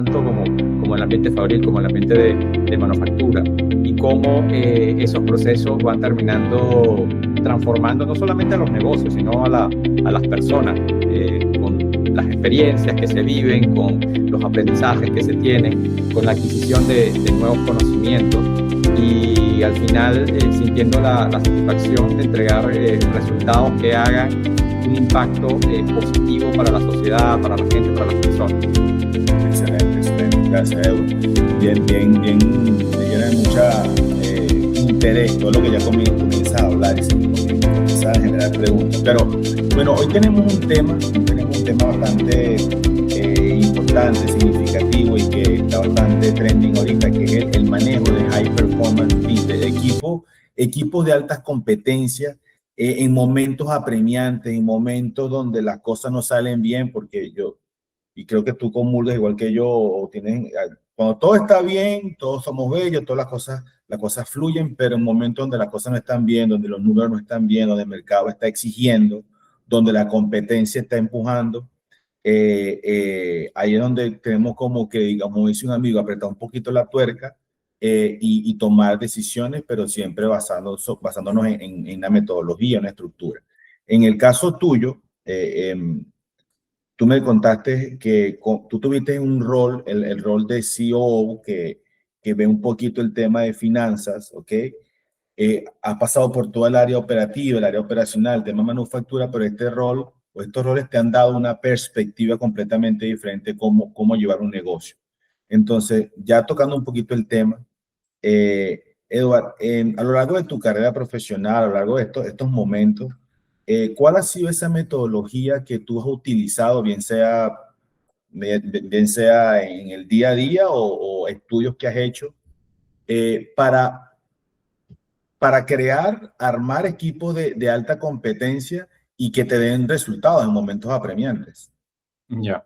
tanto como el ambiente fabril, como el ambiente de manufactura, y cómo esos procesos van terminando transformando no solamente a los negocios, sino a las personas, con las experiencias que se viven, con los aprendizajes que se tienen, con la adquisición de nuevos conocimientos y al final sintiendo la satisfacción de entregar resultados que hagan un impacto positivo para la sociedad, para la gente, para las personas. Excelente, excelente. Gracias, Edu. Bien, me llena de mucha interés todo lo que ya comienzas a hablar y comienzas a generar preguntas. Pero bueno, hoy tenemos un tema bastante importante, significativo y que está bastante trending ahorita, que es el manejo de high performance teams, de equipos de altas competencias en momentos apremiantes, en momentos donde las cosas no salen bien, porque y creo que tú comulgas igual que yo, cuando todo está bien, todos somos bellos, todas las cosas fluyen, pero en momentos donde las cosas no están bien, donde los números no están bien, donde el mercado está exigiendo, donde la competencia está empujando, ahí es donde tenemos como que, digamos, dice un amigo, apretar un poquito la tuerca y tomar decisiones, pero siempre basándonos en la metodología, en la estructura. En el caso tuyo, tú me contaste que tú tuviste un rol, el rol de COO, que ve un poquito el tema de finanzas, ¿ok? Has pasado por toda el área operativa, el área operacional, el tema manufactura, pero este rol o estos roles te han dado una perspectiva completamente diferente de cómo llevar un negocio. Entonces, ya tocando un poquito el tema, Eduard, a lo largo de tu carrera profesional, a lo largo de estos momentos, ¿cuál ha sido esa metodología que tú has utilizado, bien sea en el día a día o estudios que has hecho, para armar equipos de alta competencia y que te den resultados en momentos apremiantes? Ya,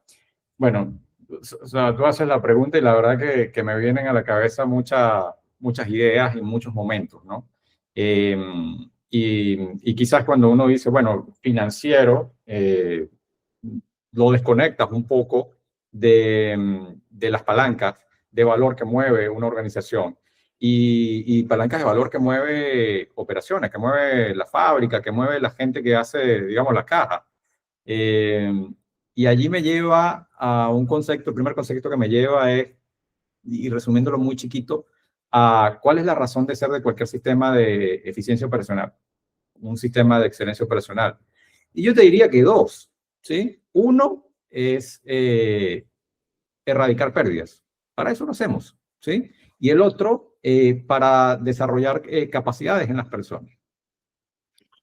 bueno, o sea, tú haces la pregunta y la verdad que me vienen a la cabeza muchas ideas y muchos momentos, ¿no? Eh, y quizás cuando uno dice, bueno, financiero, lo desconectas un poco de las palancas de valor que mueve una organización y palancas de valor que mueve operaciones, que mueve la fábrica, que mueve la gente que hace, digamos, la caja. Y allí me lleva a un concepto, el primer concepto que me lleva es, y resumiéndolo muy chiquito, a cuál es la razón de ser de cualquier sistema de eficiencia operacional, un sistema de excelencia operacional. Y yo te diría que dos, ¿sí? Uno es erradicar pérdidas. Para eso lo hacemos, ¿sí? Y el otro, para desarrollar capacidades en las personas.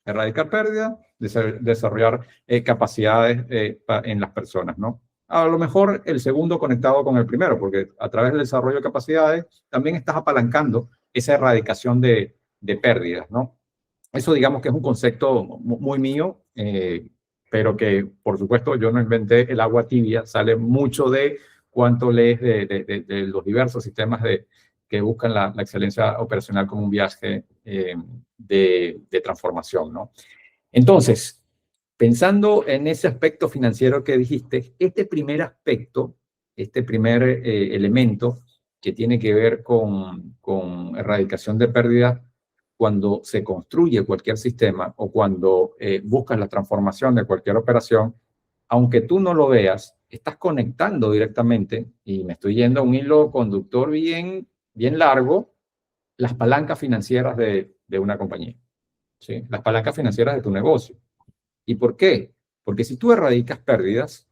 Erradicar pérdidas, desarrollar capacidades en las personas, ¿no? A lo mejor el segundo conectado con el primero, porque a través del desarrollo de capacidades también estás apalancando esa erradicación de pérdidas, ¿no? Eso digamos que es un concepto muy mío, pero que por supuesto yo no inventé el agua tibia, sale mucho de cuánto lees de los diversos sistemas que buscan la excelencia operacional como un viaje de transformación, ¿no? Entonces, pensando en ese aspecto financiero que dijiste, este primer aspecto, este primer elemento que tiene que ver con erradicación de pérdidas, cuando se construye cualquier sistema o cuando buscas la transformación de cualquier operación, aunque tú no lo veas, estás conectando directamente, y me estoy yendo a un hilo conductor bien largo, las palancas financieras de una compañía, ¿sí? Las palancas financieras de tu negocio. ¿Y por qué? Porque si tú erradicas pérdidas,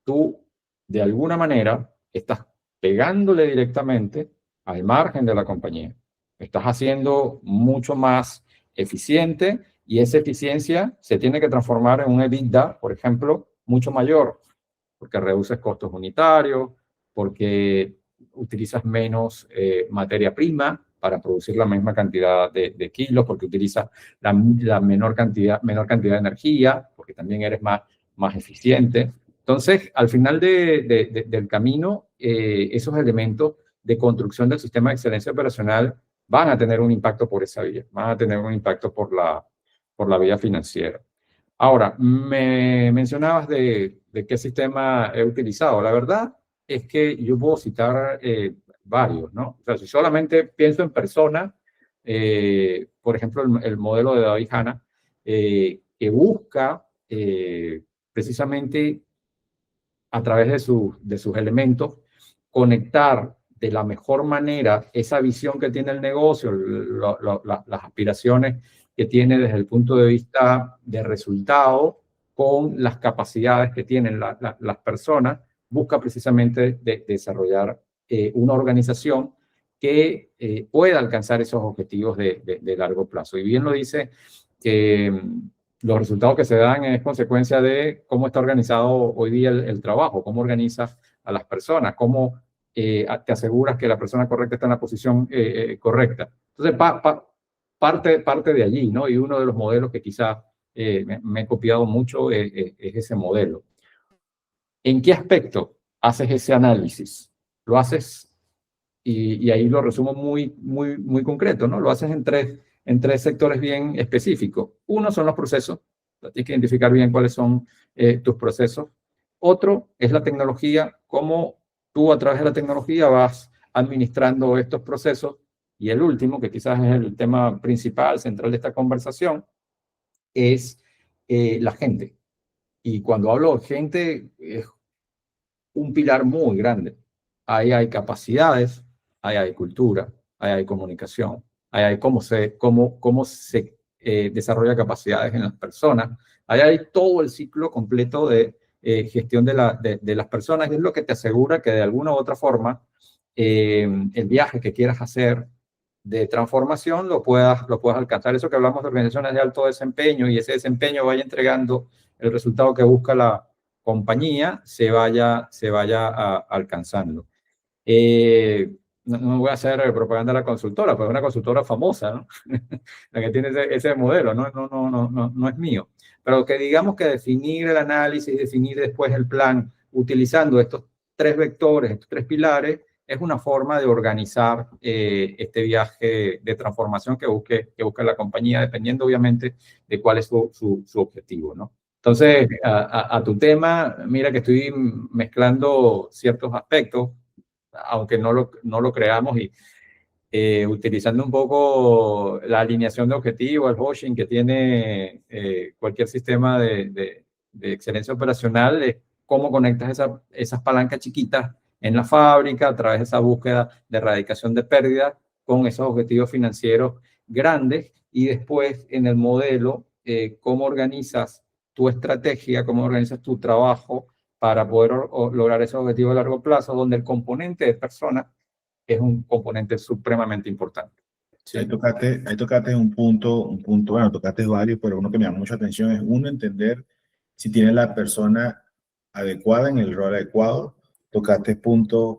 tú de alguna manera estás pegándole directamente al margen de la compañía. Estás haciendo mucho más eficiente y esa eficiencia se tiene que transformar en un EBITDA, por ejemplo, mucho mayor, porque reduces costos unitarios, porque utilizas menos materia prima para producir la misma cantidad de kilos, porque utilizas la menor cantidad de energía, porque también eres más eficiente. Entonces, al final del camino, esos elementos de construcción del sistema de excelencia operacional van a tener un impacto por esa vía, van a tener un impacto por la vía financiera. Ahora, me mencionabas de qué sistema he utilizado. La verdad, es que yo puedo citar varios, ¿no? O sea, si solamente pienso en persona, por ejemplo, el modelo de David Hanna, que busca precisamente a través de sus elementos conectar de la mejor manera esa visión que tiene el negocio, las aspiraciones que tiene desde el punto de vista de resultado con las capacidades que tienen las personas, busca precisamente desarrollar una organización que pueda alcanzar esos objetivos de largo plazo. Y bien lo dice que los resultados que se dan es consecuencia de cómo está organizado hoy día el trabajo, cómo organizas a las personas, cómo te aseguras que la persona correcta está en la posición correcta. Entonces, parte de allí, ¿no? Y uno de los modelos que quizá me he copiado mucho es ese modelo. ¿En qué aspecto haces ese análisis? Lo haces, y ahí lo resumo muy concreto, ¿no? Lo haces en tres sectores bien específicos. Uno son los procesos, tienes que identificar bien cuáles son tus procesos. Otro es la tecnología, cómo tú a través de la tecnología vas administrando estos procesos. Y el último, que quizás es el tema principal, central de esta conversación, es la gente. Y cuando hablo de gente, es un pilar muy grande. Ahí hay capacidades, ahí hay cultura, ahí hay comunicación, ahí hay cómo se desarrolla capacidades en las personas, ahí hay todo el ciclo completo de gestión de las personas, y es lo que te asegura que de alguna u otra forma el viaje que quieras hacer de transformación lo puedas alcanzar. Eso que hablamos de organizaciones de alto desempeño, y ese desempeño vaya entregando el resultado que busca la compañía, se vaya alcanzando. No voy a hacer propaganda de la consultora, pero es una consultora famosa, ¿no? La que tiene ese modelo, no es mío. Pero que digamos que definir el análisis, definir después el plan, utilizando estos tres vectores, estos tres pilares, es una forma de organizar este viaje de transformación que busque la compañía, dependiendo obviamente de cuál es su objetivo, ¿no? Entonces, a tu tema, mira que estoy mezclando ciertos aspectos, aunque no lo creamos, y utilizando un poco la alineación de objetivos, el Hoshin que tiene cualquier sistema de excelencia operacional, es cómo conectas esas palancas chiquitas en la fábrica a través de esa búsqueda de erradicación de pérdidas con esos objetivos financieros grandes, y después en el modelo, cómo organizas tu estrategia, cómo organizas tu trabajo para poder lograr esos objetivos a largo plazo, donde el componente de personas es un componente supremamente importante. Sí. Ahí tocaste un punto, bueno, tocaste varios, pero uno que me llama mucha atención es uno, entender si tiene la persona adecuada en el rol adecuado. Tocaste puntos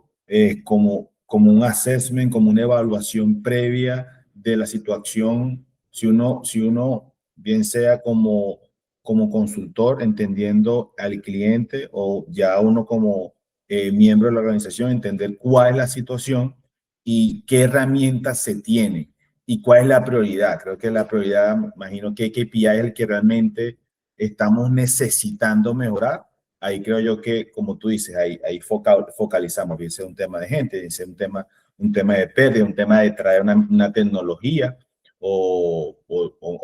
como un assessment, como una evaluación previa de la situación, si uno bien sea como consultor, entendiendo al cliente, o ya uno como miembro de la organización, entender cuál es la situación y qué herramientas se tiene y cuál es la prioridad. Creo que la prioridad, imagino que KPI es el que realmente estamos necesitando mejorar. Ahí creo yo que, como tú dices, ahí focalizamos, bien sea un tema de gente, bien sea un tema de pérdida, un tema de traer una tecnología o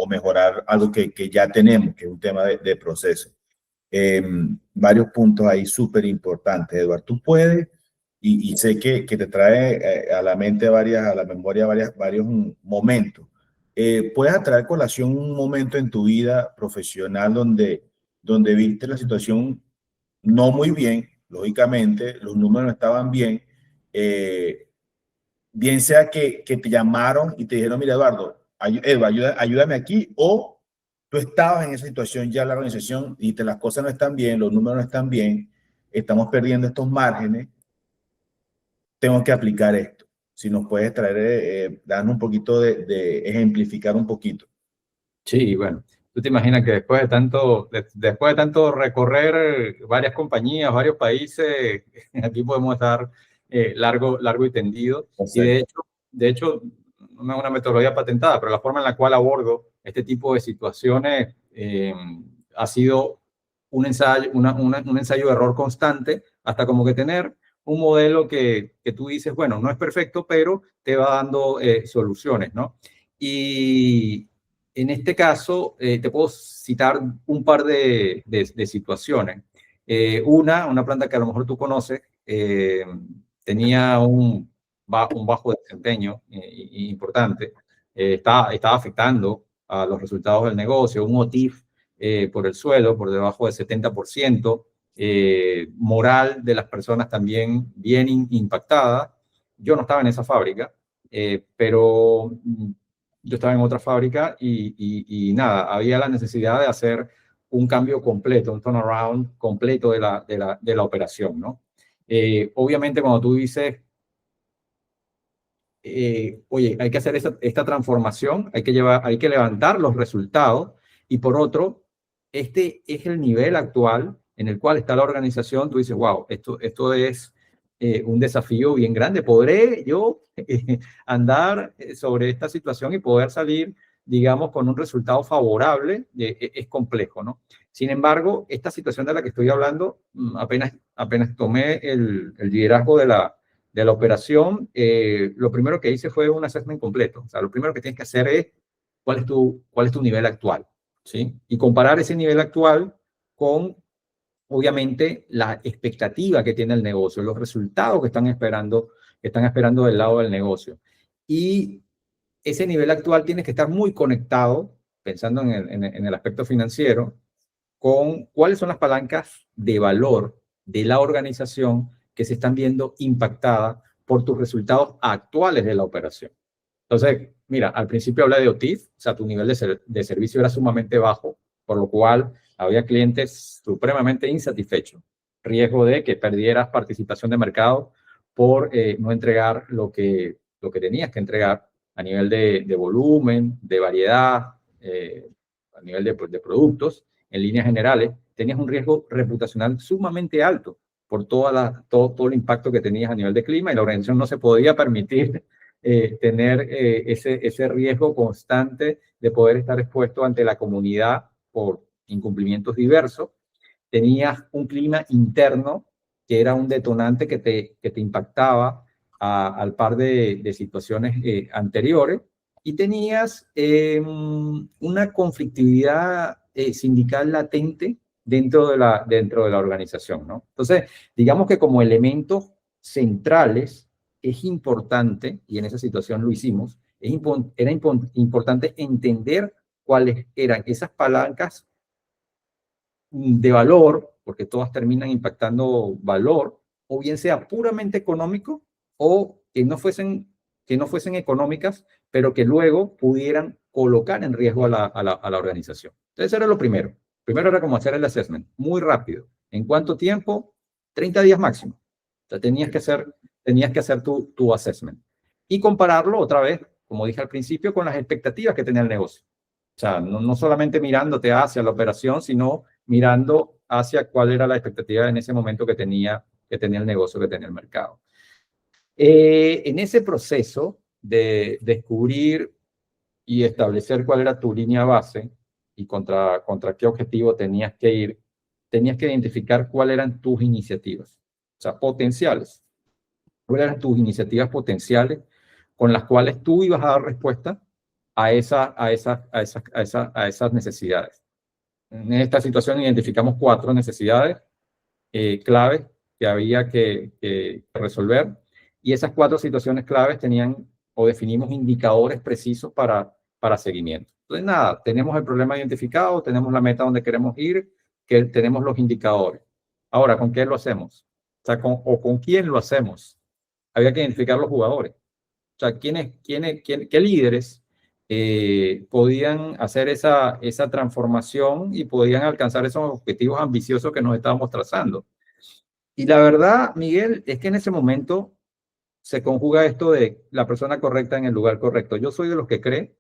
mejorar algo que ya tenemos, que es un tema de proceso. Varios puntos ahí súper importantes, Eduardo. Tú puedes, y sé que te trae a la mente a la memoria varios momentos. ¿Puedes traer a colación un momento en tu vida profesional donde viste la situación no muy bien, lógicamente, los números no estaban bien, bien sea que te llamaron y te dijeron, mira, Eduardo, ayúdame aquí, o tú estabas en esa situación ya en la organización y las cosas no están bien, los números no están bien, estamos perdiendo estos márgenes, tengo que aplicar esto? Si nos puedes traer, darnos un poquito de ejemplificar un poquito. Sí, bueno, tú te imaginas que después de tanto recorrer varias compañías, varios países, aquí podemos estar largo y tendido. Y de hecho, no es una metodología patentada, pero la forma en la cual abordo este tipo de situaciones ha sido un ensayo de error constante, hasta como que tener un modelo que tú dices, bueno, no es perfecto, pero te va dando soluciones, ¿no? Y en este caso, te puedo citar un par de situaciones. Una planta que a lo mejor tú conoces, tenía un bajo desempeño importante, estaba afectando a los resultados del negocio, un OTIF por el suelo, por debajo del 70%, moral de las personas también bien impactada. Yo no estaba en esa fábrica, pero yo estaba en otra fábrica y nada, había la necesidad de hacer un cambio completo, un turnaround completo de la operación, ¿no? Obviamente cuando tú dices, oye, hay que hacer esta transformación, hay que levantar los resultados y por otro, este es el nivel actual en el cual está la organización, tú dices, wow, esto es un desafío bien grande. ¿Podré yo andar sobre esta situación y poder salir, digamos, con un resultado favorable? Es complejo, ¿no? Sin embargo, esta situación de la que estoy hablando, apenas tomé el liderazgo de la operación, lo primero que hice fue un assessment completo. O sea, lo primero que tienes que hacer es cuál es tu nivel actual, ¿sí? Y comparar ese nivel actual con, obviamente, la expectativa que tiene el negocio, los resultados que están esperando del lado del negocio. Y ese nivel actual tiene que estar muy conectado, pensando en el aspecto financiero, con cuáles son las palancas de valor de la organización que se están viendo impactadas por tus resultados actuales de la operación. Entonces, mira, al principio hablé de OTIF, o sea, tu nivel de servicio era sumamente bajo, por lo cual había clientes supremamente insatisfechos. Riesgo de que perdieras participación de mercado por no entregar lo que tenías que entregar a nivel de volumen, de variedad, a nivel de productos. En líneas generales, tenías un riesgo reputacional sumamente alto por todo el impacto que tenías a nivel de clima y la organización no se podía permitir tener ese riesgo constante de poder estar expuesto ante la comunidad por incumplimientos diversos. Tenías un clima interno que era un detonante que te impactaba al par de situaciones anteriores y tenías una conflictividad sindical latente dentro de la organización, ¿no? Entonces, digamos que como elementos centrales es importante, y en esa situación lo hicimos, era importante entender cuáles eran esas palancas de valor, porque todas terminan impactando valor, o bien sea puramente económico, o que no fuesen económicas, pero que luego pudieran colocar en riesgo a la organización. Entonces, eso era lo primero. Primero era como hacer el assessment, muy rápido. ¿En cuánto tiempo? 30 días máximo. O sea, tenías que hacer tu assessment. Y compararlo otra vez, como dije al principio, con las expectativas que tenía el negocio. O sea, no solamente mirándote hacia la operación, sino mirando hacia cuál era la expectativa en ese momento que tenía el negocio, que tenía el mercado. En ese proceso de descubrir y establecer cuál era tu línea base y contra qué objetivo tenías que ir, tenías que identificar cuáles eran tus iniciativas, o sea, potenciales. ¿Cuáles eran tus iniciativas potenciales con las cuales tú ibas a dar respuesta a esas necesidades? En esta situación identificamos 4 necesidades claves que había que resolver y esas 4 situaciones claves tenían o definimos indicadores precisos para seguimiento. Entonces, nada, tenemos el problema identificado, tenemos la meta donde queremos ir, que tenemos los indicadores. Ahora, ¿con qué lo hacemos? O sea, ¿con quién lo hacemos? Había que identificar los jugadores. O sea, qué líderes podían hacer esa transformación y podían alcanzar esos objetivos ambiciosos que nos estábamos trazando. Y la verdad, Miguel, es que en ese momento se conjuga esto de la persona correcta en el lugar correcto. Yo soy de los que cree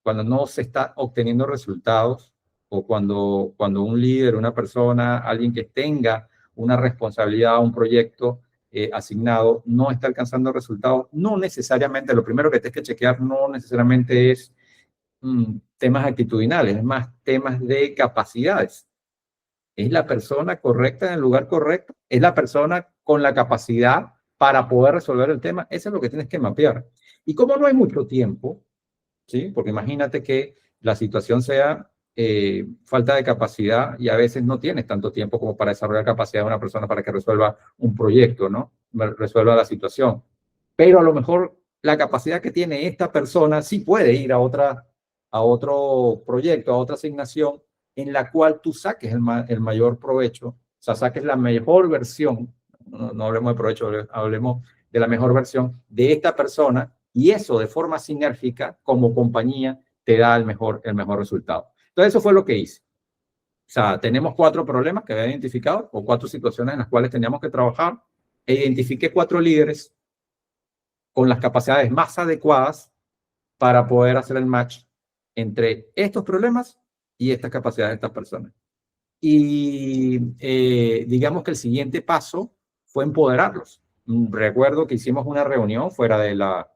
cuando no se está obteniendo resultados o cuando un líder, una persona, alguien que tenga una responsabilidad, un proyecto asignado, no está alcanzando resultados, no necesariamente, lo primero que tienes que chequear no necesariamente es temas actitudinales, es más temas de capacidades. ¿Es la persona correcta en el lugar correcto? ¿Es la persona con la capacidad para poder resolver el tema. Eso es lo que tienes que mapear. Y como no hay mucho tiempo, ¿sí? Porque imagínate que la situación sea falta de capacidad y a veces no tienes tanto tiempo como para desarrollar capacidad de una persona para que resuelva un proyecto, ¿no? Resuelva la situación. Pero a lo mejor la capacidad que tiene esta persona sí puede ir a otro proyecto, a otra asignación en la cual tú saques el mayor provecho, o sea, saques la mejor versión, no hablemos de provecho, hablemos de la mejor versión de esta persona, y eso de forma sinérgica como compañía te da el mejor resultado. Entonces eso fue lo que hice. O sea, tenemos 4 problemas que había identificado o 4 situaciones en las cuales teníamos que trabajar e identifiqué 4 líderes con las capacidades más adecuadas para poder hacer el match entre estos problemas y estas capacidades de estas personas. Y digamos que el siguiente paso fue empoderarlos. Recuerdo que hicimos una reunión fuera de la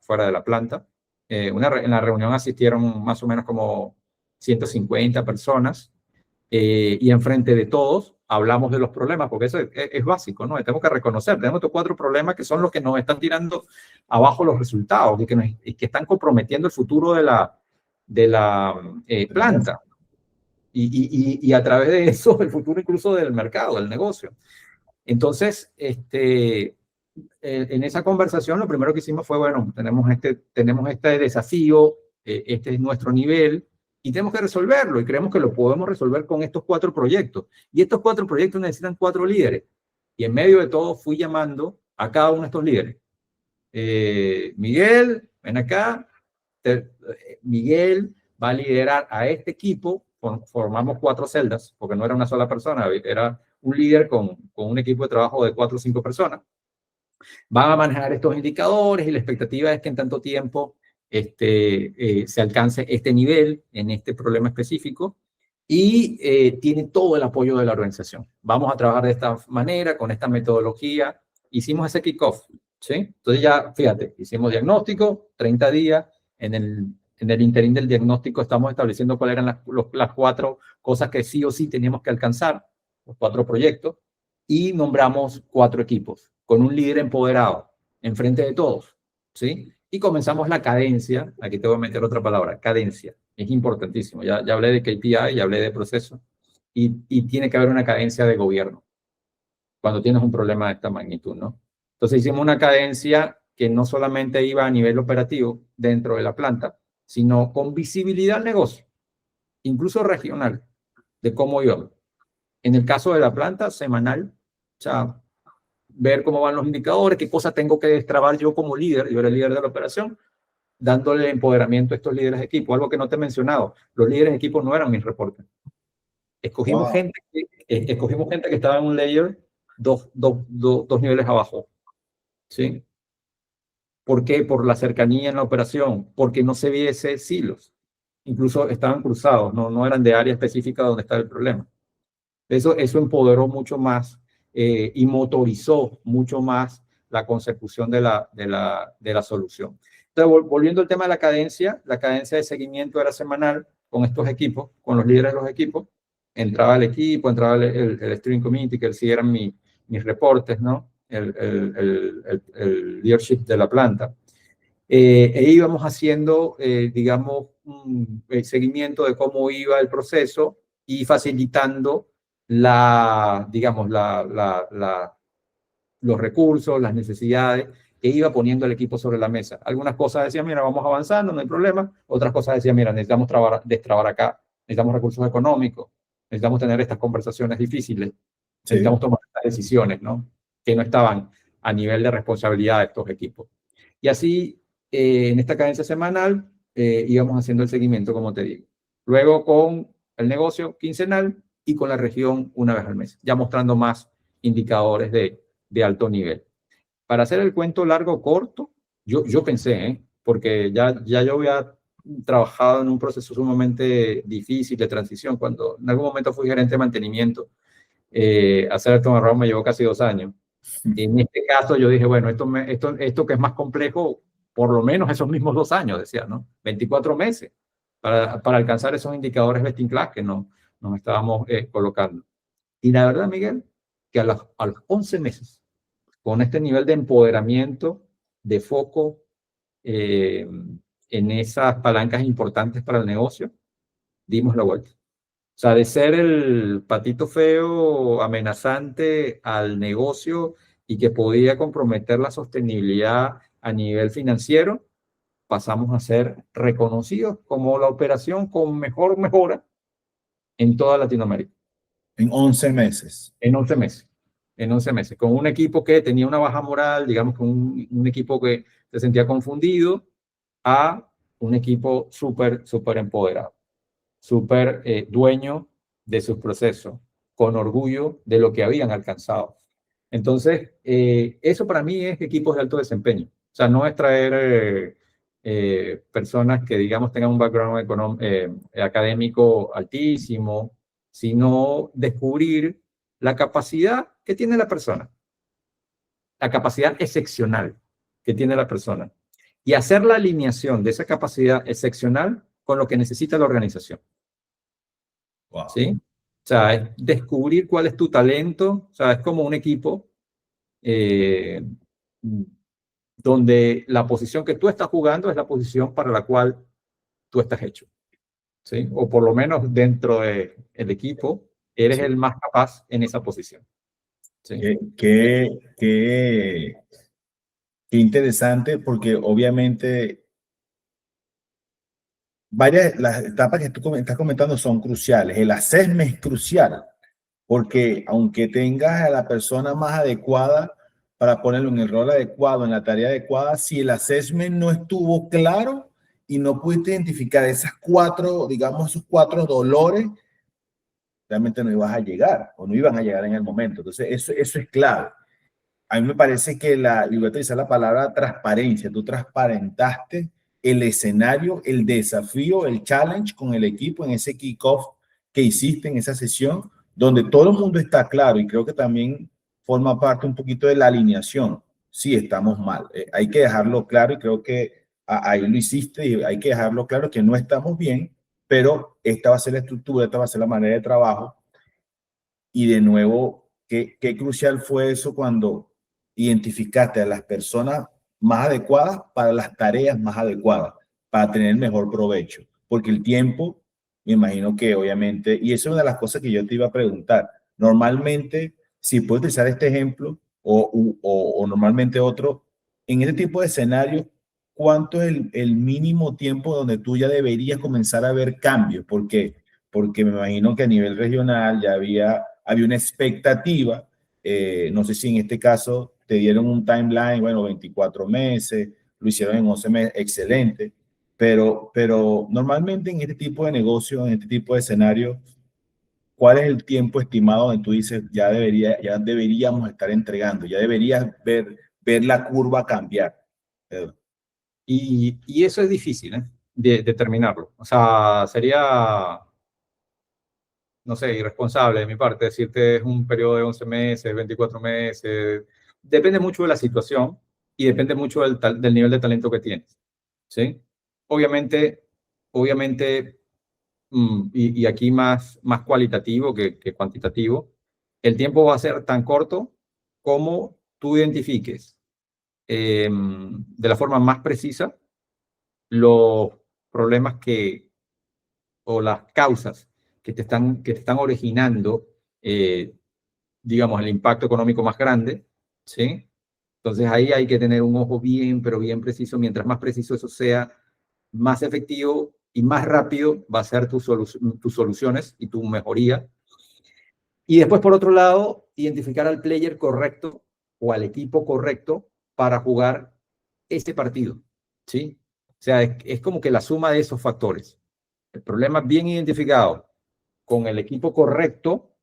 planta. En la reunión asistieron más o menos como 150 personas y enfrente de todos hablamos de los problemas, porque eso es básico, ¿no? Tenemos que reconocer, tenemos estos 4 problemas que son los que nos están tirando abajo los resultados y que están comprometiendo el futuro de la planta. Y a través de eso, el futuro incluso del mercado, del negocio. Entonces, en esa conversación, lo primero que hicimos fue, bueno, tenemos este desafío, este es nuestro nivel, y tenemos que resolverlo, y creemos que lo podemos resolver con estos 4 proyectos. Y estos 4 proyectos necesitan 4 líderes. Y en medio de todo fui llamando a cada uno de estos líderes. Miguel, ven acá. Miguel va a liderar a este equipo. Formamos 4 celdas, porque no era una sola persona, era un líder con un equipo de trabajo de 4 o 5 personas. Van a manejar estos indicadores y la expectativa es que en tanto tiempo se alcance este nivel en este problema específico y tiene todo el apoyo de la organización. Vamos a trabajar de esta manera, con esta metodología. Hicimos ese kickoff, ¿sí? Entonces ya, fíjate, hicimos diagnóstico, 30 días. En el interín del diagnóstico estamos estableciendo cuáles eran las 4 cosas que sí o sí teníamos que alcanzar, los 4 proyectos, y nombramos 4 equipos con un líder empoderado enfrente de todos, ¿sí? Y comenzamos la cadencia. Aquí te voy a meter otra palabra, cadencia. Es importantísimo. Ya hablé de KPI, ya hablé de proceso. Y tiene que haber una cadencia de gobierno cuando tienes un problema de esta magnitud, ¿no? Entonces hicimos una cadencia que no solamente iba a nivel operativo dentro de la planta, sino con visibilidad al negocio, incluso regional, de cómo íbamos. En el caso de la planta, semanal, o sea, ver cómo van los indicadores, qué cosas tengo que destrabar yo como líder, yo era el líder de la operación, dándole empoderamiento a estos líderes de equipo. Algo que no te he mencionado, los líderes de equipo no eran mis reportes. Escogimos gente que estaba en un layer dos niveles abajo, ¿sí? ¿Por qué? Por la cercanía en la operación, porque no se viese silos. Incluso estaban cruzados, no eran de área específica donde estaba el problema. Eso empoderó mucho más y motorizó mucho más la consecución de la solución. Entonces, volviendo al tema de la cadencia de seguimiento era semanal con estos equipos, con los líderes de los equipos. Entraba el equipo, entraba el steering committee, que sí eran mis reportes, ¿no? El leadership de la planta. E íbamos haciendo, digamos, un seguimiento de cómo iba el proceso y facilitando los recursos, las necesidades que iba poniendo el equipo sobre la mesa. Algunas cosas decían, mira, vamos avanzando, no hay problema. Otras cosas decían, mira, necesitamos destrabar acá, necesitamos recursos económicos, necesitamos tener estas conversaciones difíciles, necesitamos tomar estas decisiones, ¿no? Que no estaban a nivel de responsabilidad de estos equipos. Y así, en esta cadencia semanal, íbamos haciendo el seguimiento, como te digo. Luego con el negocio quincenal y con la región una vez al mes, ya mostrando más indicadores de alto nivel. Para hacer el cuento largo o corto, yo pensé, porque ya yo había trabajado en un proceso sumamente difícil de transición, cuando en algún momento fui gerente de mantenimiento. Hacer el turnaround me llevó casi 2 años. En este caso yo dije, bueno, esto que es más complejo, por lo menos esos mismos 2 años, decía, ¿no? 24 meses para alcanzar esos indicadores best in class que nos estábamos colocando. Y la verdad, Miguel, que a los 11 meses con este nivel de empoderamiento, de foco en esas palancas importantes para el negocio, dimos la vuelta. O sea, de ser el patito feo, amenazante al negocio y que podía comprometer la sostenibilidad a nivel financiero, pasamos a ser reconocidos como la operación con mejor mejora en toda Latinoamérica. En 11 meses. En 11 meses. En 11 meses. Con un equipo que tenía una baja moral, digamos que un equipo que se sentía confundido, a un equipo súper, súper empoderado, súper dueño de sus procesos, con orgullo de lo que habían alcanzado. Entonces, eso para mí es equipos de alto desempeño. O sea, no es traer personas que, digamos, tengan un background académico altísimo, sino descubrir la capacidad que tiene la persona, la capacidad excepcional que tiene la persona, y hacer la alineación de esa capacidad excepcional con lo que necesita la organización. Wow. ¿Sí? O sea, es descubrir cuál es tu talento. O sea, es como un equipo donde la posición que tú estás jugando es la posición para la cual tú estás hecho. ¿Sí? O por lo menos dentro del equipo, eres Sí. el más capaz en esa posición. ¿Sí? Qué interesante, porque obviamente las etapas que tú estás comentando son cruciales. El assessment es crucial, porque aunque tengas a la persona más adecuada para ponerlo en el rol adecuado, en la tarea adecuada, si el assessment no estuvo claro y no pudiste identificar esas cuatro, digamos, esos cuatro dolores, realmente no ibas a llegar o no iban a llegar en el momento. Entonces, eso es clave. A mí me parece que yo voy a utilizar la palabra transparencia. Tú transparentaste el escenario, el desafío, el challenge con el equipo en ese kickoff que hiciste en esa sesión, donde todo el mundo está claro, y creo que también forma parte un poquito de la alineación. Sí, estamos mal. Hay que dejarlo claro, y creo que ahí lo hiciste, y hay que dejarlo claro que no estamos bien, pero esta va a ser la estructura, esta va a ser la manera de trabajo. Y de nuevo, qué crucial fue eso cuando identificaste a las personas más adecuadas para las tareas más adecuadas, para tener mejor provecho. Porque el tiempo, me imagino que obviamente, y eso es una de las cosas que yo te iba a preguntar, normalmente, si puedes utilizar este ejemplo o normalmente otro, en este tipo de escenarios, ¿cuánto es el mínimo tiempo donde tú ya deberías comenzar a ver cambios? Porque me imagino que a nivel regional ya había una expectativa. No sé si en este caso te dieron un timeline, bueno, 24 meses, lo hicieron en 11 meses, excelente, pero normalmente en este tipo de negocio, en este tipo de escenario, ¿cuál es el tiempo estimado donde tú dices ya deberíamos estar entregando, ya deberías ver la curva cambiar? Y eso es difícil, de determinarlo. O sea, sería, no sé, irresponsable de mi parte decirte es un periodo de 11 meses, 24 meses. Depende mucho de la situación y depende mucho del nivel de talento que tienes. ¿Sí? Obviamente, y aquí más cualitativo que cuantitativo, el tiempo va a ser tan corto como tú identifiques de la forma más precisa los problemas o las causas que te están originando, digamos, el impacto económico más grande, ¿sí? Entonces ahí hay que tener un ojo bien, pero bien preciso. Mientras más preciso eso sea, más efectivo y más rápido va a ser tus soluciones y tu mejoría. Y después, por otro lado, identificar al player correcto o al equipo correcto para jugar este partido, ¿sí? O sea, es como que la suma de esos factores. El problema bien identificado con el equipo correcto,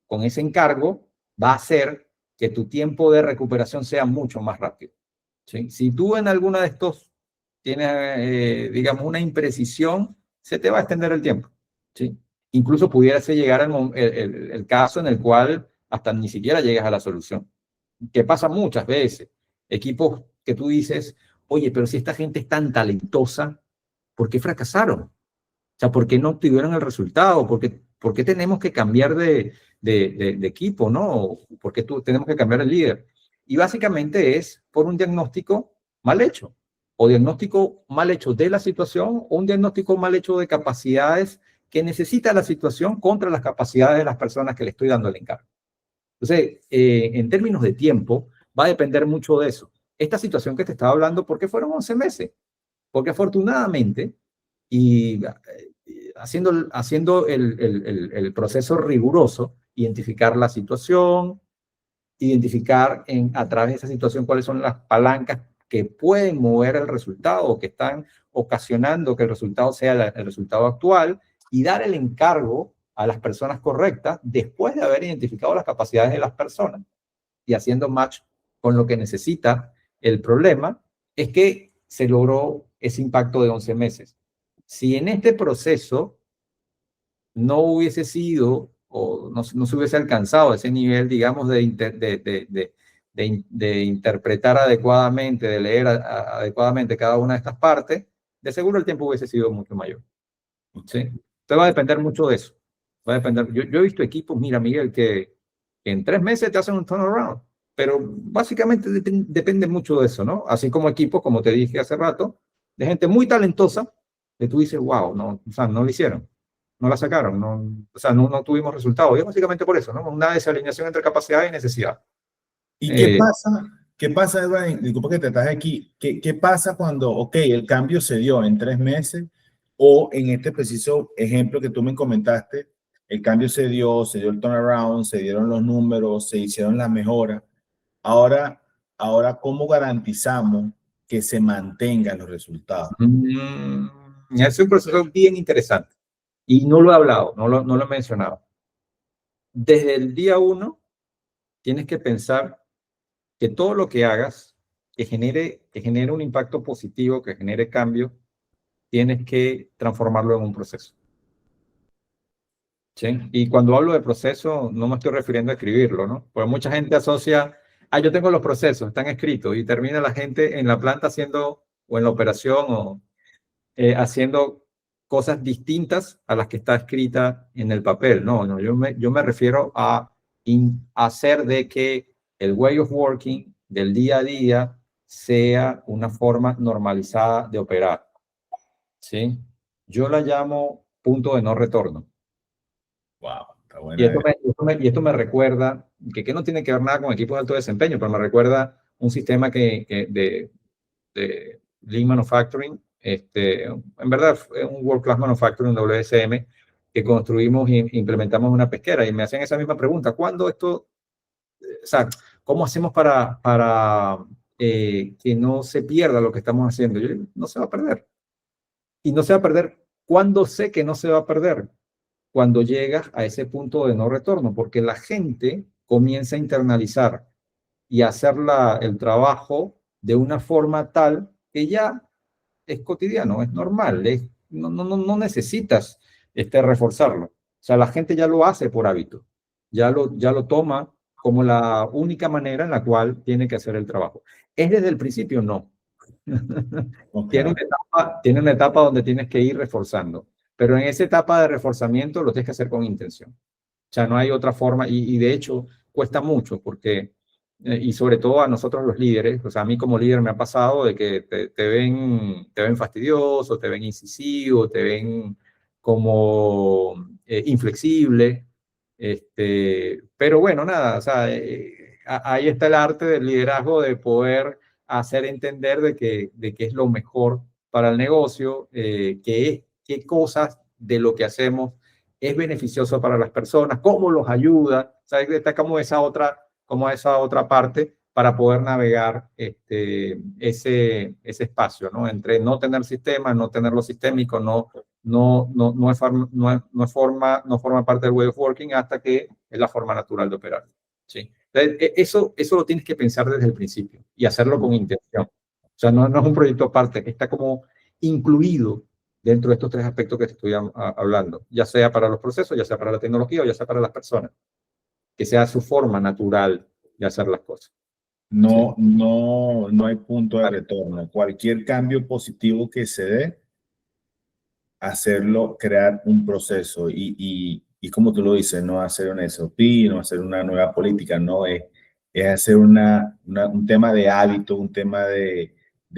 con ese encargo, va a hacer que tu tiempo de recuperación sea mucho más rápido. ¿Sí? Si tú en alguna de estos tienes, digamos, una imprecisión, se te va a extender el tiempo. ¿Sí? Incluso pudiese llegar el caso en el cual hasta ni siquiera llegas a la solución. Que pasa muchas veces. Equipos que tú dices, oye, pero si esta gente es tan talentosa, ¿por qué fracasaron? O sea, ¿por qué no obtuvieron el resultado? ¿Por qué tenemos que cambiar de equipo, no? ¿Por qué tenemos que cambiar el líder? Y básicamente es por un diagnóstico mal hecho, o diagnóstico mal hecho de la situación, o un diagnóstico mal hecho de capacidades que necesita la situación contra las capacidades de las personas que le estoy dando el encargo. Entonces, en términos de tiempo, va a depender mucho de eso. Esta situación que te estaba hablando, ¿por qué fueron 11 meses? Porque afortunadamente, y haciendo el proceso riguroso, identificar la situación, identificar a través de esa situación cuáles son las palancas que pueden mover el resultado o que están ocasionando que el resultado sea el resultado actual, y dar el encargo a las personas correctas después de haber identificado las capacidades de las personas y haciendo match con lo que necesita el problema, es que se logró ese impacto de 11 meses. Si en este proceso no hubiese sido o no se hubiese alcanzado ese nivel, digamos, de interpretar adecuadamente, de leer adecuadamente cada una de estas partes, de seguro el tiempo hubiese sido mucho mayor. ¿Sí? Entonces va a depender mucho de eso. Va a depender. Yo he visto equipos, mira, Miguel, que en 3 meses te hacen un turnaround, pero básicamente depende mucho de eso, ¿no? Así como equipos, como te dije hace rato, de gente muy talentosa, que tú dices, wow, no, o sea, no lo hicieron, no la sacaron, no, o sea, no tuvimos resultados. Y es básicamente por eso, ¿no? Una desalineación entre capacidad y necesidad. ¿Y qué pasa? ¿Qué pasa, Edwin? Disculpa que te estás aquí. ¿Qué pasa cuando, ok, el cambio se dio en 3 meses o en este preciso ejemplo que tú me comentaste, el cambio se dio el turnaround, se dieron los números, se hicieron las mejoras? Ahora, ¿cómo garantizamos que se mantengan los resultados? Es un proceso bien interesante y no lo he hablado, no lo he mencionado. Desde el día 1 tienes que pensar que todo lo que hagas que genere un impacto positivo, que genere cambio, tienes que transformarlo en un proceso. ¿Sí? Y cuando hablo de proceso, no me estoy refiriendo a escribirlo, ¿no? Porque mucha gente asocia, yo tengo los procesos, están escritos, y termina la gente en la planta haciendo, o en la operación, o haciendo cosas distintas a las que está escrita en el papel. No, yo me refiero a hacer de que el way of working del día a día sea una forma normalizada de operar. ¿Sí? Yo la llamo punto de no retorno. Wow, está Y buena. esto me recuerda, que no tiene que ver nada con equipos de alto desempeño, pero me recuerda un sistema de Lean Manufacturing, en verdad es un World Class Manufacturing, WSM, que construimos e implementamos en una pesquera, y me hacen esa misma pregunta: ¿cuándo esto, o sea, cómo hacemos para que no se pierda lo que estamos haciendo? Yo digo, no se va a perder. Y no se va a perder. ¿Cuándo sé que no se va a perder? Cuando llegas a ese punto de no retorno, porque la gente comienza a internalizar y a hacer el trabajo de una forma tal que ya es cotidiano, es normal, no necesitas reforzarlo. O sea, la gente ya lo hace por hábito, ya lo toma como la única manera en la cual tiene que hacer el trabajo. ¿Es desde el principio? No. Okay. Tiene una etapa donde tienes que ir reforzando, pero en esa etapa de reforzamiento lo tienes que hacer con intención. O sea, no hay otra forma, y de hecho cuesta mucho porque, y sobre todo a nosotros los líderes, o sea, a mí como líder me ha pasado de que te ven fastidioso, te ven incisivo, te ven como inflexible, pero bueno, nada, o sea, ahí está el arte del liderazgo, de poder hacer entender de que es lo mejor para el negocio, qué cosas de lo que hacemos es beneficioso para las personas, cómo los ayuda, ¿sabes? Está como esa otra parte para poder navegar ese espacio, ¿no? Entre no tener sistemas, no tenerlo sistémico, no forma parte del way of working, hasta que es la forma natural de operar. ¿Sí? Entonces, eso lo tienes que pensar desde el principio y hacerlo con intención. O sea, no es un proyecto aparte, está como incluido dentro de estos 3 aspectos que te estoy hablando, ya sea para los procesos, ya sea para la tecnología o ya sea para las personas, que sea su forma natural de hacer las cosas. No, no hay punto de retorno. Cualquier cambio positivo que se dé, hacerlo, crear un proceso y como tú lo dices, no hacer un SOP, no hacer una nueva política, no es es hacer un tema de hábito, un tema de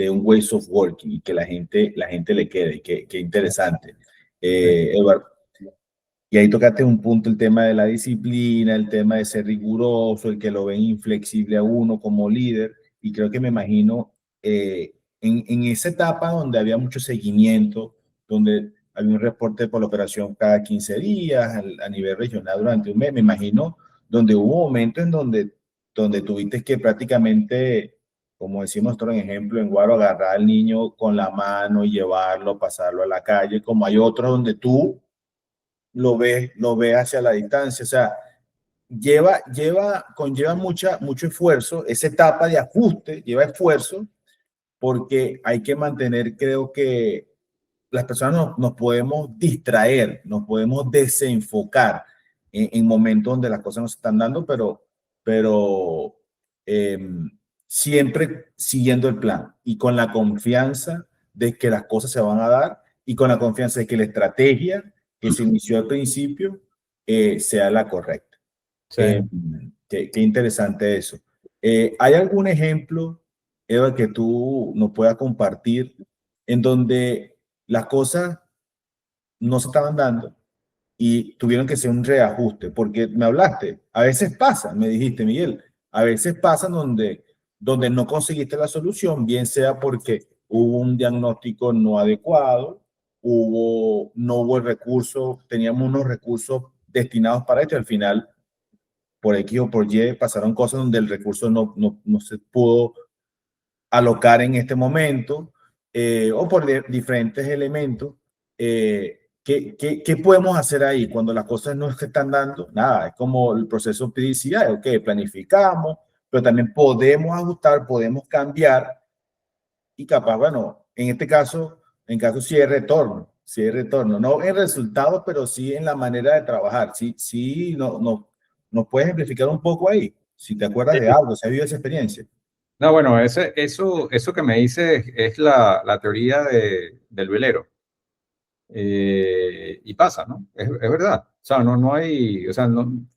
un ways of working y que la gente le quede. Qué interesante. Sí, Eduardo, y ahí tocaste un punto, el tema de la disciplina, el tema de ser riguroso, el que lo ven inflexible a uno como líder. Y creo que me imagino en esa etapa donde había mucho seguimiento, donde había un reporte por la operación cada 15 días a nivel regional durante un mes, me imagino, donde hubo momentos en donde tuviste que prácticamente, como decimos nosotros en ejemplo, en Guaro, agarrar al niño con la mano y llevarlo, pasarlo a la calle, como hay otros donde tú lo ve hacia la distancia. O sea, conlleva mucho esfuerzo, esa etapa de ajuste lleva esfuerzo porque hay que mantener, creo que las personas nos podemos distraer, nos podemos desenfocar en momentos donde las cosas nos están dando, pero eh, siempre siguiendo el plan y con la confianza de que las cosas se van a dar y con la confianza de que la estrategia que se inició al principio sea la correcta. sí. Eh, qué interesante eso. ¿Hay algún ejemplo, Eva, que tú nos puedas compartir en donde las cosas no se estaban dando y tuvieron que hacer un reajuste? Porque me hablaste, a veces pasa, me dijiste, Miguel, a veces pasa donde no conseguiste la solución, bien sea porque hubo un diagnóstico no adecuado, no hubo el recurso, teníamos unos recursos destinados para esto y al final por X o por Y pasaron cosas donde el recurso no se pudo alocar en este momento o por diferentes elementos. ¿Qué podemos hacer ahí cuando las cosas no se están dando? Nada, es como el proceso PDCI, ok, planificamos, pero también podemos ajustar, podemos cambiar y capaz, bueno, en este caso, en caso sí hay retorno, no en resultados, pero sí en la manera de trabajar. Sí, sí, nos puedes ejemplificar un poco ahí, si te acuerdas de algo, si has vivido esa experiencia. No, bueno, eso que me dices es la teoría del velero. Y pasa, ¿no? Es verdad. O sea, no hay, o sea, no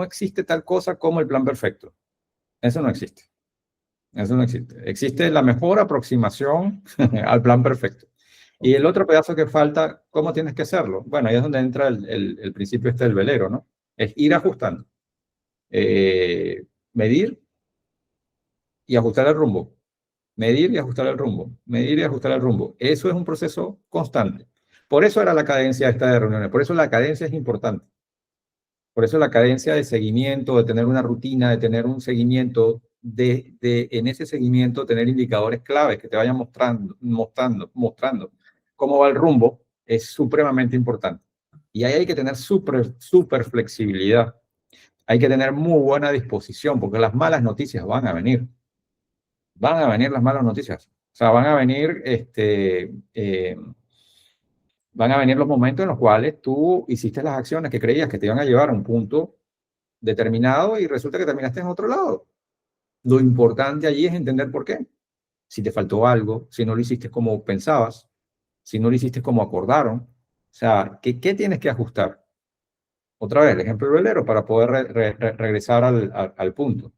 existe tal cosa como el plan perfecto. Eso no existe. Eso no existe. Existe la mejor aproximación al plan perfecto. Y el otro pedazo que falta, ¿cómo tienes que hacerlo? Bueno, ahí es donde entra el principio este del velero, ¿no? Es ir ajustando. Medir y ajustar el rumbo. Medir y ajustar el rumbo. Medir y ajustar el rumbo. Eso es un proceso constante. Por eso era la cadencia esta de reuniones. Por eso la cadencia es importante. Por eso la cadencia de seguimiento, de tener una rutina, de tener un seguimiento, en ese seguimiento tener indicadores claves que te vayan mostrando cómo va el rumbo, es supremamente importante. Y ahí hay que tener súper flexibilidad. Hay que tener muy buena disposición, porque las malas noticias van a venir. Van a venir las malas noticias. O sea, van a venir los momentos en los cuales tú hiciste las acciones que creías que te iban a llevar a un punto determinado y resulta que terminaste en otro lado. Lo importante allí es entender por qué. Si te faltó algo, si no lo hiciste como pensabas, si no lo hiciste como acordaron. O sea, ¿qué tienes que ajustar? Otra vez, el ejemplo del velero para poder regresar al punto.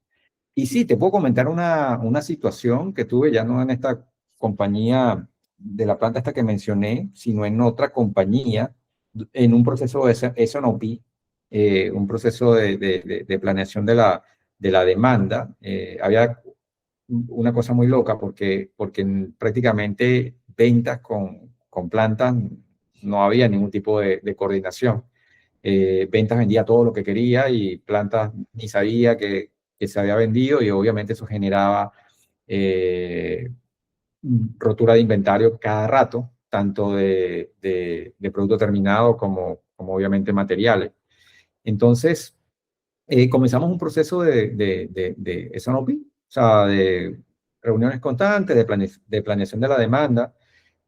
Y sí, te puedo comentar una situación que tuve ya no en esta compañía de la planta esta que mencioné, sino en otra compañía, en un proceso de S&OP, un proceso de planeación de la demanda. Había una cosa muy loca porque prácticamente ventas con plantas no había ningún tipo de coordinación. Ventas vendía todo lo que quería y plantas ni sabía que se había vendido y obviamente eso generaba eh, rotura de inventario cada rato, tanto de producto terminado como obviamente materiales. Entonces, comenzamos un proceso de S&OP, o sea, de reuniones constantes, de planeación de la demanda.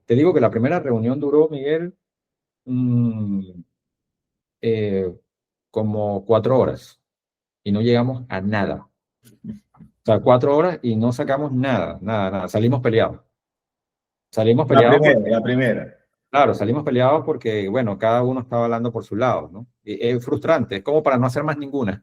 Te digo que la primera reunión duró, Miguel, mm, eh, como 4 horas y no llegamos a nada. O sea, 4 horas y no sacamos nada. Salimos peleados. Salimos La peleados primera, porque la primera. Claro, salimos peleados porque, bueno, cada uno estaba hablando por su lado, ¿no? Y es frustrante, es como para no hacer más ninguna,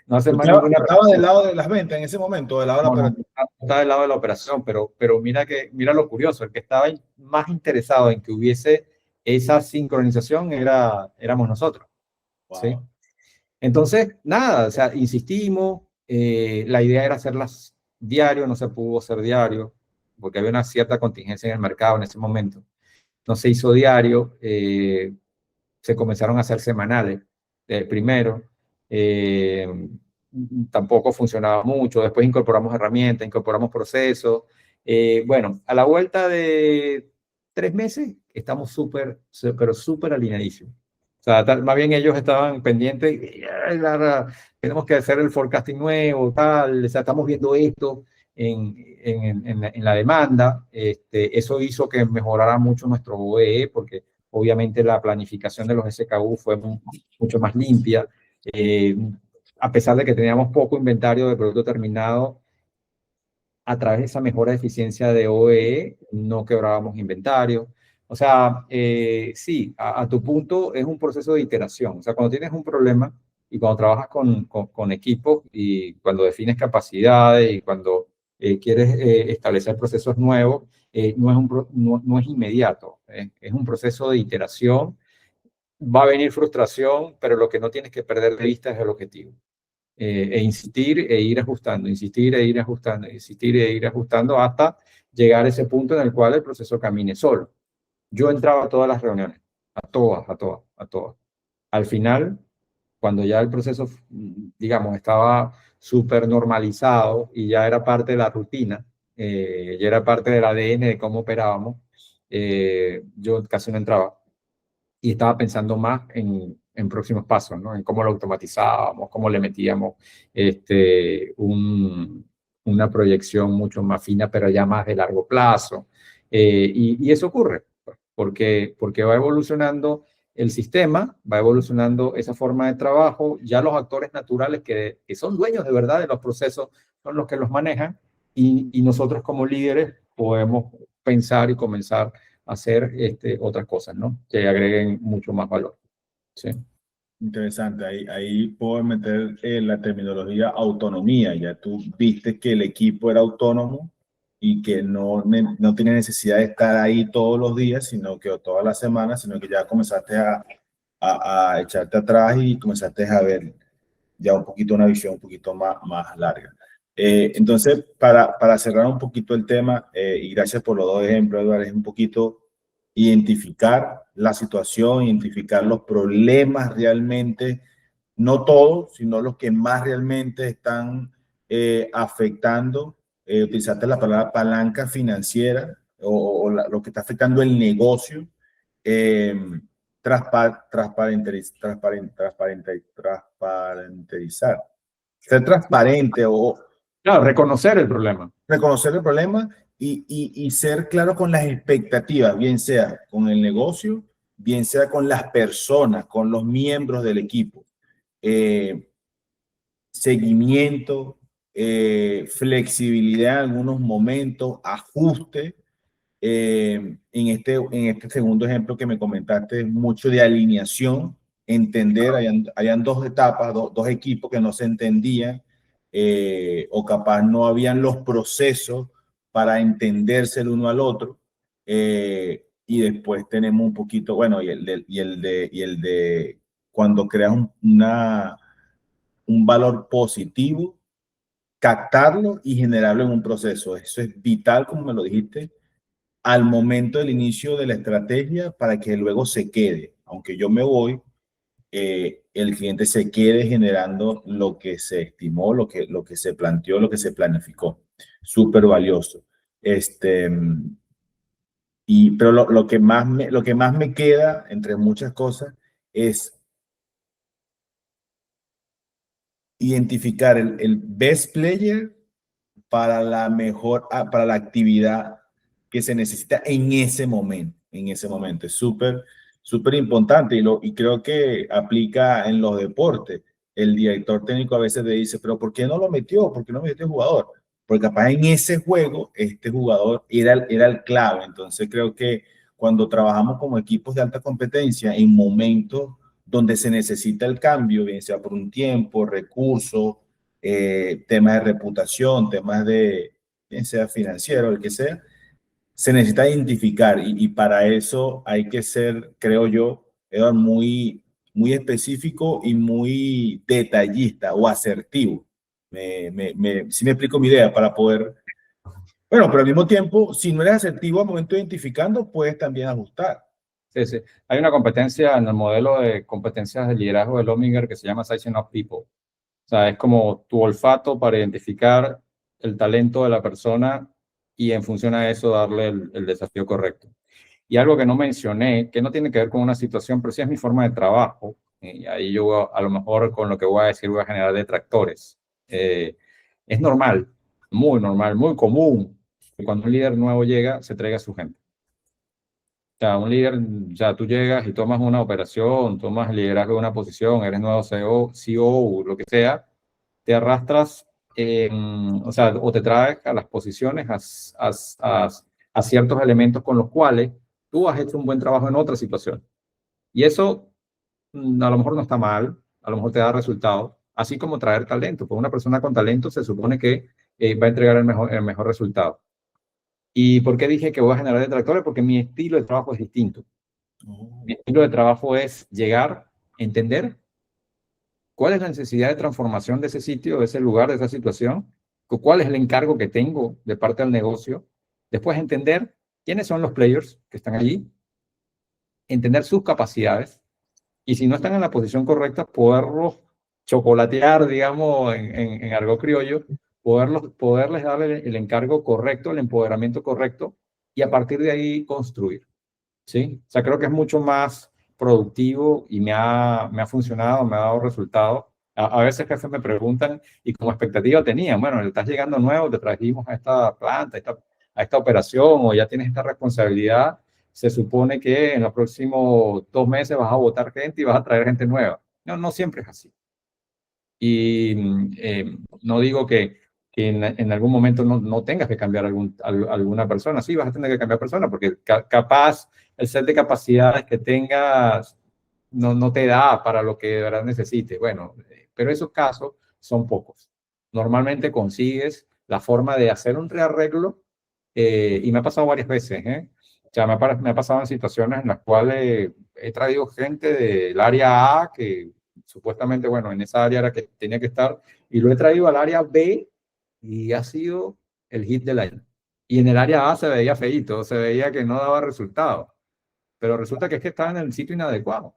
no hacer más ninguna. Tú estabas del lado de las ventas en ese momento, del lado de la No, no, operación. está del lado de la operación, pero mira lo curioso, el que estaba más interesado en que hubiese esa sincronización éramos nosotros, ¿sí? Wow. Entonces, nada, o sea, insistimos, la idea era hacerlas diario, no se pudo hacer diario, porque había una cierta contingencia en el mercado en ese momento. No se hizo diario, se comenzaron a hacer semanales, primero. eh, Tampoco funcionaba mucho, después incorporamos herramientas, incorporamos procesos. Bueno, a la vuelta de 3 meses estamos pero súper alineadísimos. O sea, más bien ellos estaban pendientes, tenemos que hacer el forecasting nuevo, tal, o sea, estamos viendo esto en la demanda. Eso hizo que mejorara mucho nuestro OEE, porque obviamente la planificación de los SKU fue mucho más limpia. Eh, a pesar de que teníamos poco inventario de producto terminado, a través de esa mejora de eficiencia de OEE, no quebrábamos inventario. O sea, sí, a tu punto es un proceso de iteración. O sea, cuando tienes un problema y cuando trabajas con equipos y cuando defines capacidades y cuando quieres establecer procesos nuevos, no es inmediato. Es un proceso de iteración. Va a venir frustración, pero lo que no tienes que perder de vista es el objetivo. E insistir e ir ajustando, insistir e ir ajustando, insistir e ir ajustando hasta llegar a ese punto en el cual el proceso camine solo. Yo entraba a todas las reuniones, a todas, a todas, a todas. Al final, cuando ya el proceso, digamos, estaba súper normalizado y ya era parte de la rutina, ya era parte del ADN de cómo operábamos, yo casi no entraba y estaba pensando más en próximos pasos, ¿no? En cómo lo automatizábamos, cómo le metíamos una proyección mucho más fina, pero ya más de largo plazo. Y eso ocurre, porque va evolucionando el sistema, va evolucionando esa forma de trabajo, ya los actores naturales que son dueños de verdad de los procesos son los que los manejan y nosotros como líderes podemos pensar y comenzar hacer otras cosas, ¿no? Que agreguen mucho más valor. Sí. Interesante, ahí puedo meter la terminología autonomía. Ya tú viste que el equipo era autónomo y que no tiene necesidad de estar ahí todos los días, sino que o todas las semanas, sino que ya comenzaste a echarte atrás y comenzaste a ver ya un poquito una visión un poquito más larga. Entonces, para cerrar un poquito el tema, y gracias por los dos ejemplos, Eduardo, es un poquito identificar la situación, identificar los problemas realmente, no todos, sino los que más realmente están afectando. Utilizaste la palabra palanca financiera lo que está afectando el negocio. Eh, transparenterizar, ser transparente o Claro, reconocer el problema. reconocer el problema y ser claro con las expectativas, bien sea con el negocio, bien sea con las personas, con los miembros del equipo. Seguimiento, flexibilidad en algunos momentos, ajuste. En este segundo ejemplo que me comentaste, mucho de alineación, entender, hayan dos etapas, dos equipos que no se entendían, o capaz no habían los procesos para entenderse el uno al otro. Y después tenemos un poquito, bueno, y el de cuando creas un valor positivo, captarlo y generarlo en un proceso. Eso es vital, como me lo dijiste, al momento del inicio de la estrategia para que luego se quede. Aunque yo me voy, el cliente se quede generando lo que se estimó, lo que se planteó, lo que se planificó. Súper valioso. Pero lo que más me queda, entre muchas cosas, es identificar el best player para para la actividad que se necesita en ese momento. En ese momento es súper importante y creo que aplica en los deportes. El director técnico a veces le dice, pero ¿por qué no lo metió? ¿Por qué no metió el jugador? Porque capaz en ese juego este jugador era el clave. Entonces creo que cuando trabajamos como equipos de alta competencia en momentos donde se necesita el cambio, bien sea por un tiempo, recursos, temas de reputación, temas de, bien sea financiero, el que sea, se necesita identificar y para eso hay que ser, creo yo, Eduardo, muy específico y muy detallista o asertivo. Si me explico mi idea para poder, bueno, pero al mismo tiempo, si no eres asertivo al momento de identificando, puedes también ajustar. Sí, sí. Hay una competencia en el modelo de competencias de liderazgo de Lominger que se llama Sizing Up People. O sea, es como tu olfato para identificar el talento de la persona y en función a eso darle el desafío correcto. Y algo que no mencioné, que no tiene que ver con una situación, pero sí es mi forma de trabajo, y ahí yo a lo mejor con lo que voy a decir voy a generar detractores. Es normal, muy normal, muy común que cuando un líder nuevo llega, se traiga a su gente. O sea, un líder, o sea, tú llegas y tomas una operación, tomas el liderazgo de una posición, eres nuevo CEO, lo que sea, te arrastras, o sea, o te traes a las posiciones, a ciertos elementos con los cuales tú has hecho un buen trabajo en otra situación. Y eso a lo mejor no está mal, a lo mejor te da resultados, así como traer talento. Pues una persona con talento se supone que va a entregar el mejor resultado. ¿Y por qué dije que voy a generar detractores? Porque mi estilo de trabajo es distinto. Mi estilo de trabajo es llegar, entender cuál es la necesidad de transformación de ese sitio, de ese lugar, de esa situación, cuál es el encargo que tengo de parte del negocio, después entender quiénes son los players que están allí, entender sus capacidades y si no están en la posición correcta, poderlos chocolatear, digamos, en argot criollo, poderles darle el encargo correcto, el empoderamiento correcto y a partir de ahí construir. ¿Sí? O sea, creo que es mucho más productivo y me ha funcionado, me ha dado resultados. A veces jefes me preguntan, ¿y como expectativa tenían? Bueno, estás llegando nuevo, te trajimos a esta planta, a esta operación, o ya tienes esta responsabilidad. Se supone que en los próximos 2 meses vas a votar gente y vas a traer gente nueva. No, no siempre es así. Y no digo que en algún momento no tengas que cambiar alguna persona. Sí, vas a tener que cambiar persona porque capaz el set de capacidades que tengas no te da para lo que de verdad necesites. Bueno, pero esos casos son pocos. Normalmente consigues la forma de hacer un rearreglo y me ha pasado varias veces. O sea, me ha pasado en situaciones en las cuales he traído gente del área A que supuestamente, bueno, en esa área era que tenía que estar y lo he traído al área B y ha sido el hit del año. Y en el área A se veía feíto, se veía que no daba resultado, pero resulta que es que estaba en el sitio inadecuado.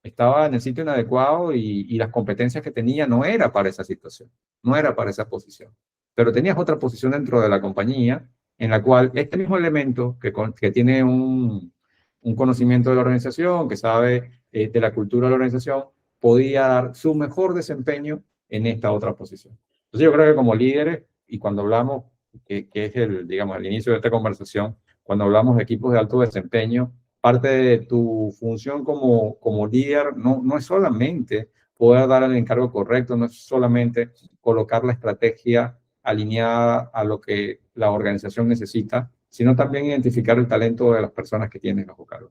Estaba en el sitio inadecuado y las competencias que tenía no era para esa situación, no era para esa posición. Pero tenías otra posición dentro de la compañía en la cual este mismo elemento que tiene un conocimiento de la organización, que sabe de la cultura de la organización, podía dar su mejor desempeño en esta otra posición. Entonces yo creo que como líderes, y cuando hablamos, que es digamos, el inicio de esta conversación, cuando hablamos de equipos de alto desempeño, parte de tu función como líder no es solamente poder dar el encargo correcto, no es solamente colocar la estrategia alineada a lo que la organización necesita, sino también identificar el talento de las personas que tienen bajo cargo,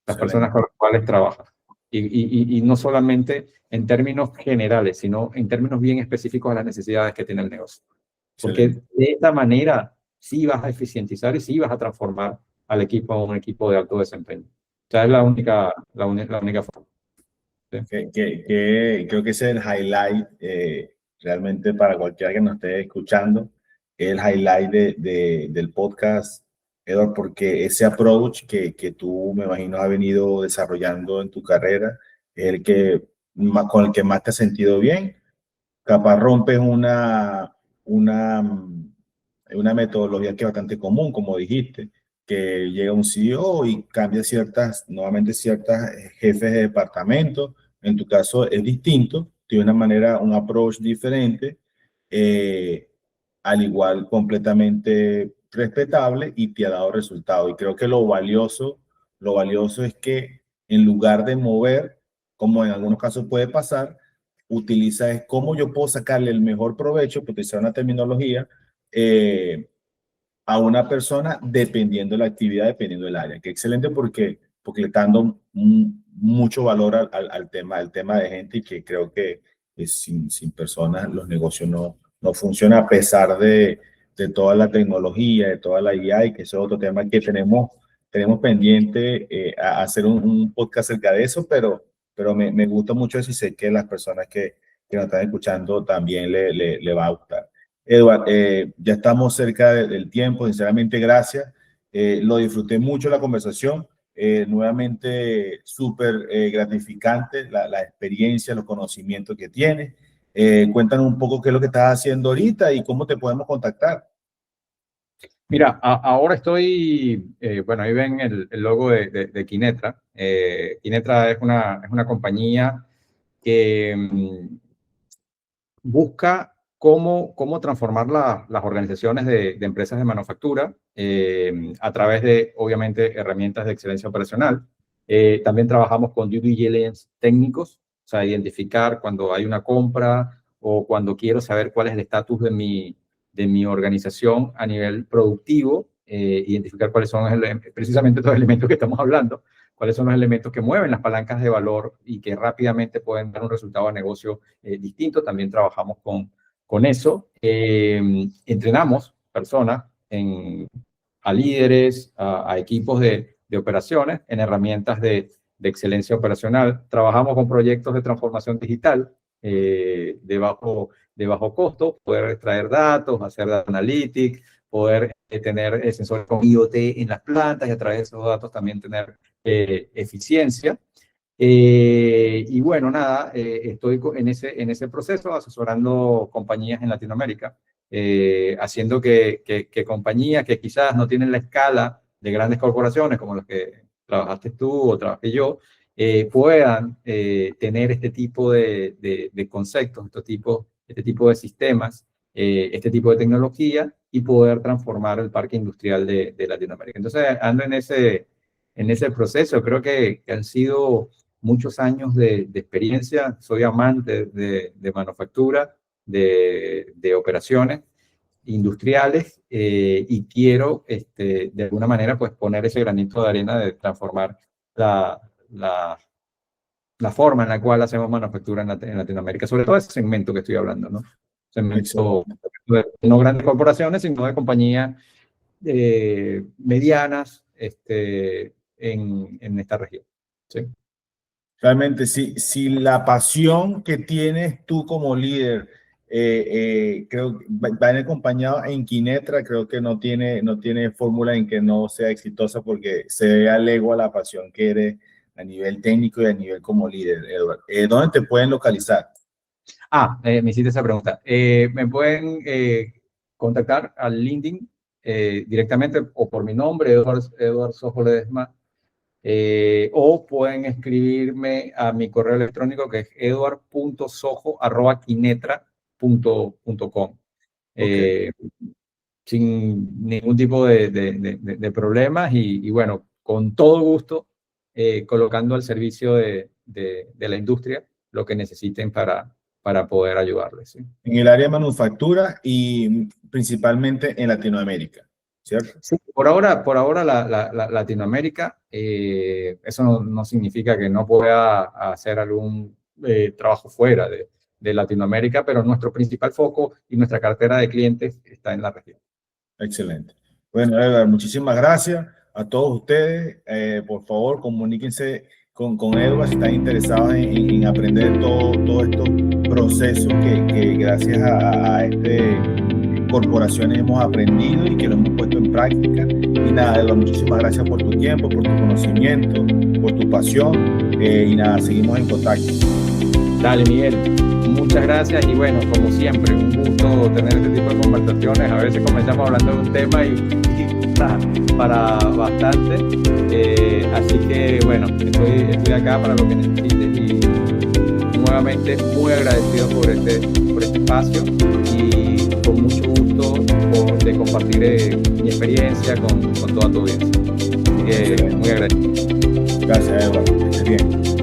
las Excelente. personas con las cuales trabajas. Y no solamente en términos generales, sino en términos bien específicos a las necesidades que tiene el negocio. Porque Excelente. de esta manera sí vas a eficientizar y sí vas a transformar al equipo a un equipo de alto desempeño. O sea, es la única forma. ¿Sí? Creo que ese es el highlight realmente para cualquiera que nos esté escuchando, el highlight del podcast, Edward, porque ese approach que tú me imagino has venido desarrollando en tu carrera es el que con el que más te has sentido bien. Capaz rompes una, una metodología que es bastante común, como dijiste, que llega un CEO y cambia nuevamente ciertas jefes de departamento. En tu caso es distinto, tiene una manera, un approach diferente, eh, al igual completamente respetable y te ha dado resultado. Y creo que lo valioso es que en lugar de mover, como en algunos casos puede pasar, utiliza es cómo yo puedo sacarle el mejor provecho, porque utilizar una terminología, a una persona dependiendo de la actividad, dependiendo del área. Qué excelente porque le está dando mucho valor al tema de gente, y que creo que sin personas los negocios no funcionan, a pesar de toda la tecnología, de toda la IA, y que eso es otro tema que tenemos pendiente, a hacer un podcast acerca de eso, pero me gusta mucho eso, y sé que las personas que nos están escuchando también le va a gustar. Edward, ya estamos cerca del tiempo. Sinceramente, gracias. Lo disfruté mucho la conversación. Nuevamente, súper gratificante la experiencia, los conocimientos que tienes. Cuéntanos un poco qué es lo que estás haciendo ahorita y cómo te podemos contactar. Mira, ahora estoy, bueno, ahí ven el logo de Kinetra. Kinetra es una compañía que busca cómo transformar las organizaciones de empresas de manufactura a través de, obviamente, herramientas de excelencia operacional. También trabajamos con due diligence técnicos, o sea, identificar cuando hay una compra o cuando quiero saber cuál es el estatus de mi organización a nivel productivo, identificar cuáles son precisamente los elementos que estamos hablando, cuáles son los elementos que mueven las palancas de valor y que rápidamente pueden dar un resultado de negocio distinto. También trabajamos con eso. Entrenamos personas, a líderes, a equipos de operaciones en herramientas de excelencia operacional. Trabajamos con proyectos de transformación digital de bajo costo, poder extraer datos, hacer data analytics, poder tener sensores con IoT en las plantas y a través de esos datos también tener eficiencia. Y bueno, nada, estoy en ese proceso asesorando compañías en Latinoamérica, haciendo que compañías que quizás no tienen la escala de grandes corporaciones como las que trabajaste tú o trabajé yo, puedan tener este tipo de conceptos, este tipo de sistemas, este tipo de tecnología, y poder transformar el parque industrial de Latinoamérica. Entonces, ando en ese proceso. Creo que han sido muchos años de experiencia. Soy amante de manufactura, de operaciones industriales, y quiero, de alguna manera, pues poner ese granito de arena de transformar la forma en la cual hacemos manufactura en Latinoamérica, sobre todo ese segmento que estoy hablando, ¿no? Segmento de no grandes corporaciones, sino de compañías medianas en esta región. ¿Sí? Realmente, si la pasión que tienes tú como líder, creo que va acompañado en Kinetra, creo que no tiene fórmula en que no sea exitosa, porque se ve a legua la pasión que eres a nivel técnico y a nivel como líder, Edward. ¿Dónde te pueden localizar? Me hiciste esa pregunta. Me pueden contactar al LinkedIn directamente, o por mi nombre, Edward Sojo Ledesma, o pueden escribirme a mi correo electrónico, que es edward.sojo@kinetra.com. Okay. Sin ningún tipo de problemas, y bueno, con todo gusto, colocando al servicio de la industria lo que necesiten para poder ayudarles. ¿Sí? En el área de manufactura y principalmente en Latinoamérica, ¿cierto? Sí, por ahora Latinoamérica. Eso no significa que no pueda hacer algún trabajo fuera de Latinoamérica, pero nuestro principal foco y nuestra cartera de clientes está en la región. Excelente. Bueno, Edward, muchísimas gracias a todos ustedes. Por favor, comuníquense con Edward si están interesados en aprender todos estos procesos que gracias a corporaciones hemos aprendido y que lo hemos puesto en práctica. Y nada, Edward, muchísimas gracias por tu tiempo, por tu conocimiento, por tu pasión. Y nada, seguimos en contacto. Dale, Miguel. Muchas gracias, y bueno, como siempre, un gusto tener este tipo de conversaciones. A veces comenzamos hablando de un tema y para bastante. Así que bueno, estoy acá para lo que necesites, y nuevamente muy agradecido por este espacio, y con mucho gusto de compartir mi experiencia con toda tu audiencia. Así que muy agradecido. Gracias, Edward. Que estés bien.